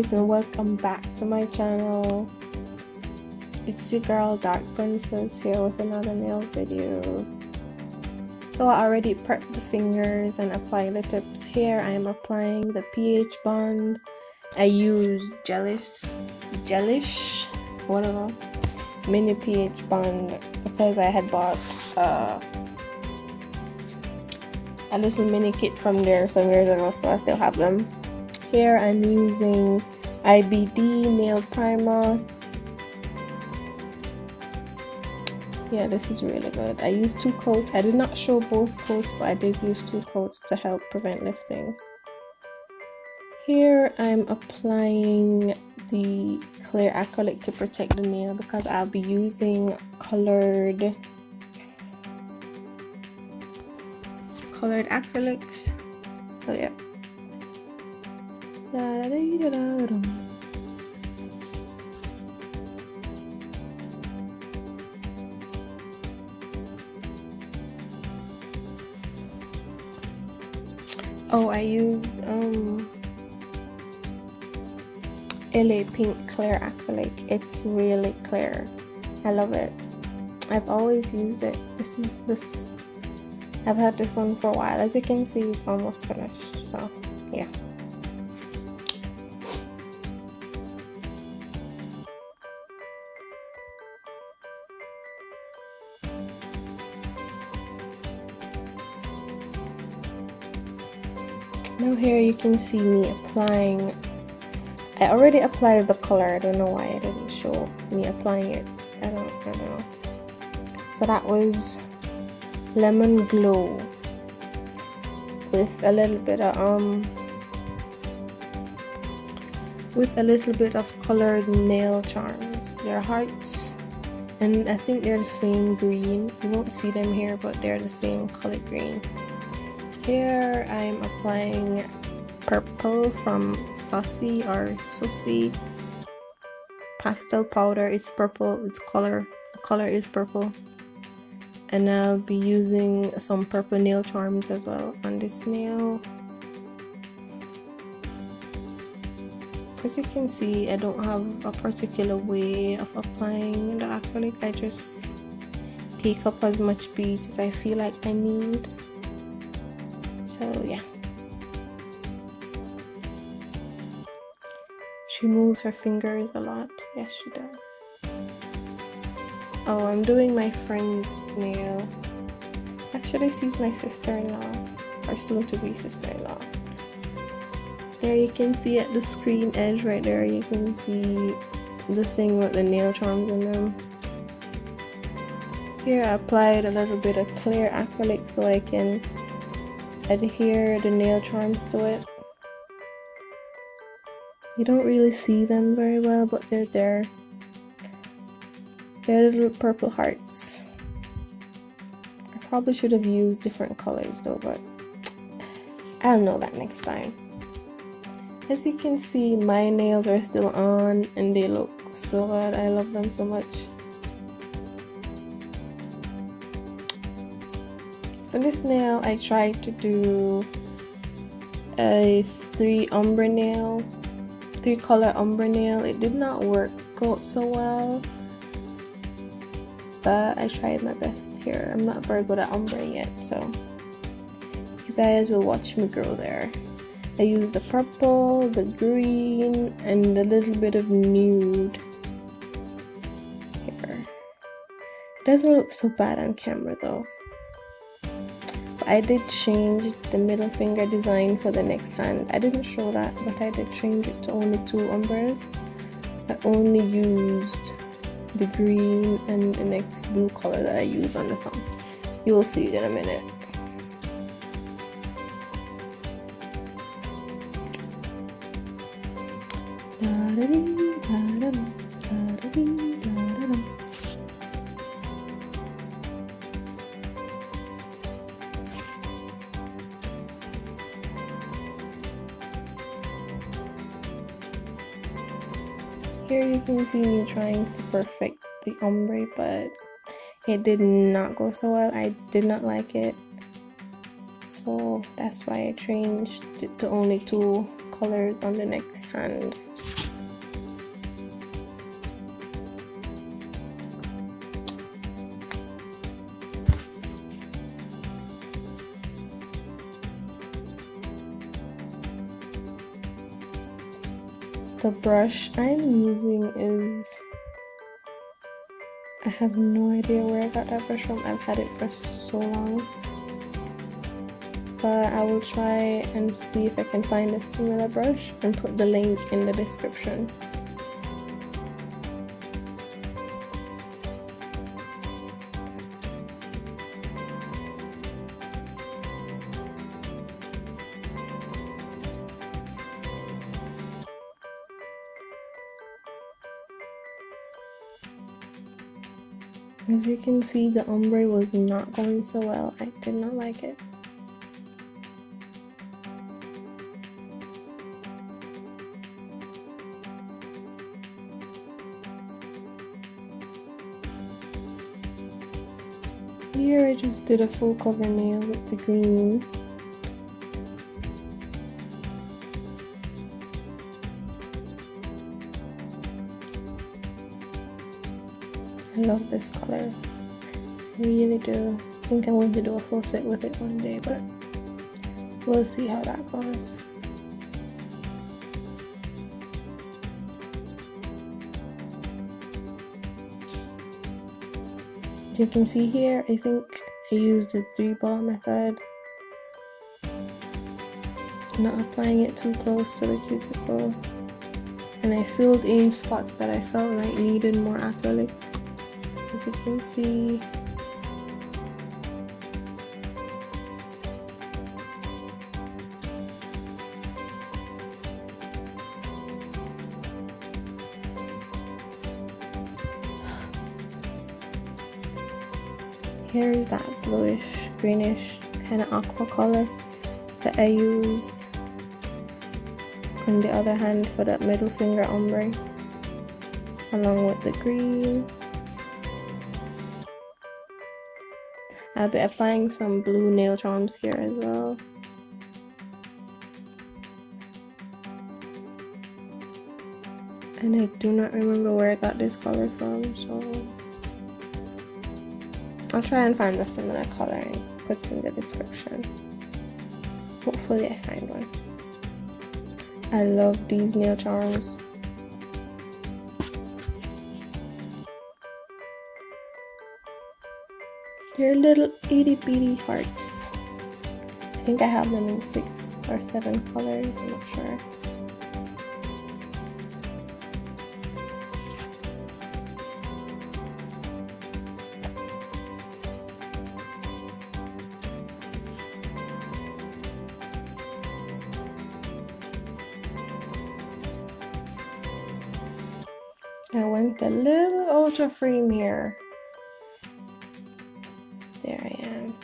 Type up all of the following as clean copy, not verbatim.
guys, and welcome back to my channel. It's your girl Dark Princess here with another nail video. So I already prepped the fingers and applied the tips. Here I am applying the pH bond. I use gelish whatever mini pH bond because I had bought a little mini kit from there some years ago, so I still have them. Here I'm using IBD nail primer. Yeah, this is really good. I used 2 coats. I did not show both coats, but I did use 2 coats to help prevent lifting. Here I'm applying the clear acrylic to protect the nail because I'll be using colored acrylics. So yeah. Oh, I used LA Pink clear acrylic. It's really clear. I love it. I've always used it. I've had this one for a while. As you can see, it's almost finished. So yeah. Now here you can see me applying. I already applied the color. I don't know why I didn't show me applying it. I don't know. So that was Lemon Glow with a little bit of colored nail charms. They're hearts, and I think they're the same green. You won't see them here, but they're the same color green. Here I'm applying purple from Sussy pastel powder. It's purple. The color is purple. And I'll be using some purple nail charms as well on this nail. As you can see, I don't have a particular way of applying the acrylic. I just take up as much beads as I feel like I need. So yeah. She moves her fingers a lot. Yes, she does. Oh, I'm doing my friend's nail. Actually, she's my sister-in-law, or soon-to-be sister-in-law. There you can see at the screen edge right there, you can see the thing with the nail charms in them. Here I applied a little bit of clear acrylic so I can adhere the nail charms to it. You don't really see them very well, but they're there. They're little purple hearts. I probably should have used different colors though, but I'll know that next time. As you can see, my nails are still on and they look so good. I love them so much. For this nail, I tried to do a 3 color ombre nail. It did not work out so well, but I tried my best here. I'm not very good at ombre yet, so you guys will watch me grow there. I used the purple, the green, and a little bit of nude here. It doesn't look so bad on camera though. But I did change the middle finger design for the next hand. I didn't show that, but I did change it to only 2 ombres. I only used the green and the next blue color that I use on the thumb. You will see it in a minute. Here you can see me trying to perfect the ombre, but it did not go so well. I did not like it, so that's why I changed it to only 2 colors on the next hand. The brush I'm using is, I have no idea where I got that brush from. I've had it for so long. But I will try and see if I can find a similar brush and put the link in the description. As you can see, the ombre was not going so well. I did not like it. Here I just did a full cover nail with the green. I love this color, I really do. I think I'm going to do a full set with it one day, but we'll see how that goes. As you can see here, I think I used the 3-ball method, not applying it too close to the cuticle, and I filled in spots that I felt like needed more acrylic. As you can see, here's that bluish, greenish kind of aqua color that I used on the other hand for that middle finger ombre, along with the green. I'll be applying some blue nail charms here as well. And I do not remember where I got this color from, so I'll try and find a similar color and put it in the description. Hopefully I find one. I love these nail charms. They're little itty bitty hearts. I think I have them in 6 or 7 colors, I'm not sure. I went a little ultra frame here. There I am.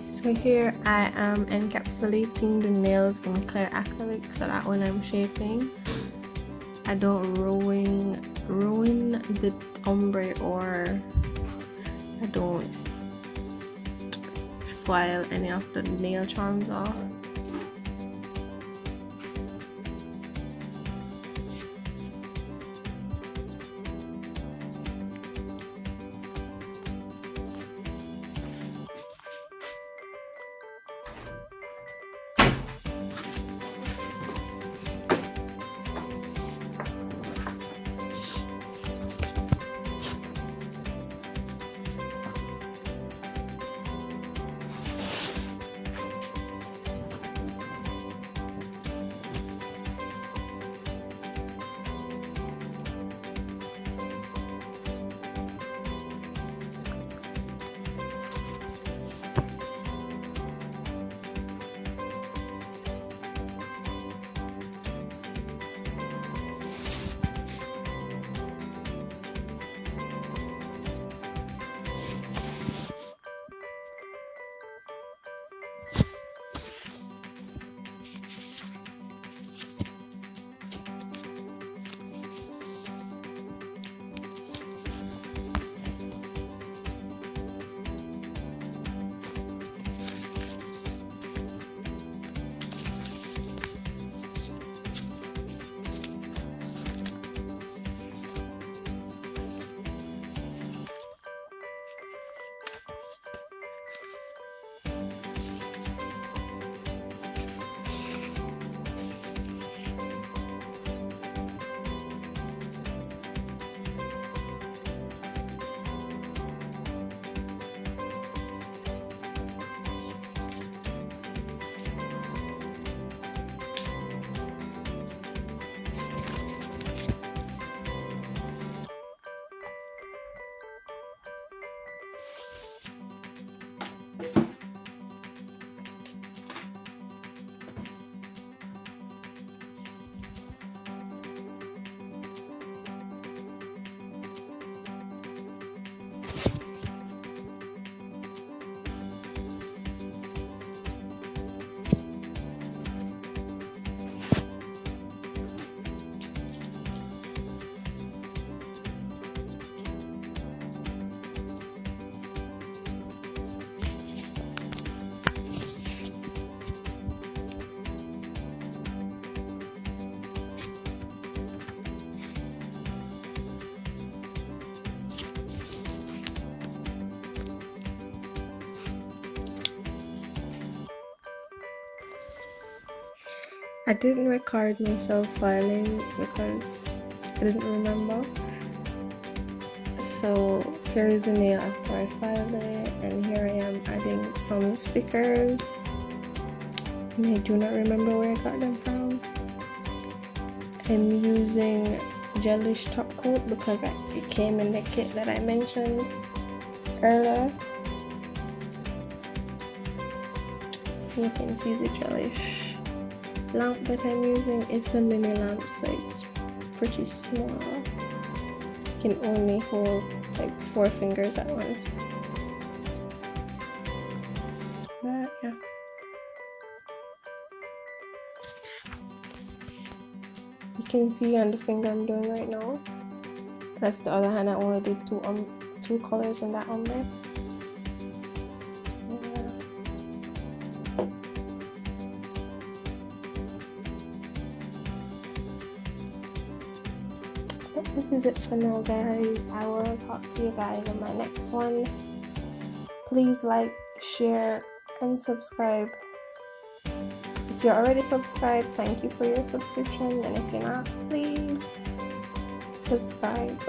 So here I am encapsulating the nails in clear acrylic so that when I'm shaping, I don't ruin the ombre, or I don't file any of the nail charms off. I didn't record myself filing because I didn't remember. So here is the nail after I filed it, and here I am adding some stickers, and I do not remember where I got them from. I'm using gelish top coat because it came in the kit that I mentioned earlier. You can see the gelish lamp that I'm using. It's a mini lamp, so it's pretty small. Can only hold like 4 fingers at once. But yeah. You can see on the finger I'm doing right now. That's the other hand. I only did two colors in that ombre. This is it for now, guys. I will talk to you guys in my next one. Please like, share, and subscribe. If you're already subscribed, thank you for your subscription, and if you're not, please subscribe.